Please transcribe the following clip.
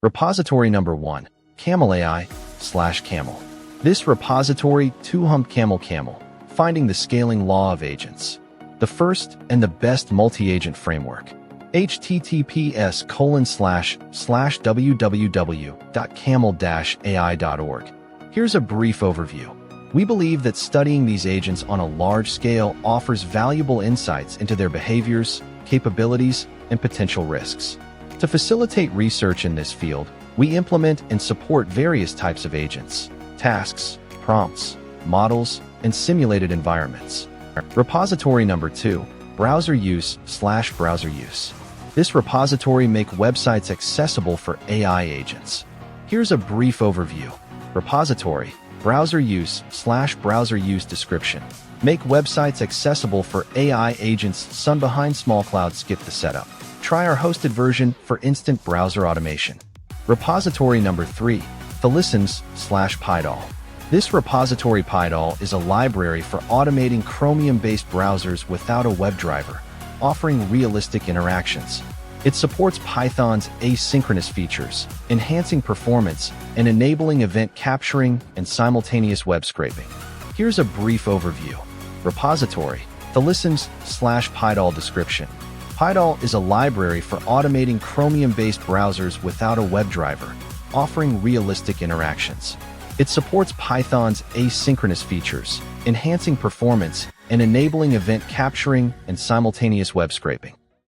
Repository number 1, Camel AI/Camel. This repository to Camel, finding the scaling law of agents. The first and the best multi-agent framework. https://www.camel-ai.org. Here's a brief overview. We believe that studying these agents on a large scale offers valuable insights into their behaviors, capabilities, and potential risks. To facilitate research in this field, we implement and support various types of agents, tasks, prompts, models, and simulated environments. Repository number 2, Browser Use/Browser Use. This repository makes websites accessible for AI agents. Here's a brief overview. Repository, Browser Use/Browser Use description. Make websites accessible for AI agents. Behind small cloud. Skip the setup. Try our hosted version for instant browser automation. Repository number 3, Thelistems/PyDAL. This repository PyDAL is a library for automating Chromium-based browsers without a WebDriver, offering realistic interactions. It supports Python's asynchronous features, enhancing performance and enabling event capturing and simultaneous web scraping. Here's a brief overview. Repository, Thelistems/PyDAL description. PyDAL is a library for automating Chromium-based browsers without a WebDriver, offering realistic interactions. It supports Python's asynchronous features, enhancing performance and enabling event capturing and simultaneous web scraping.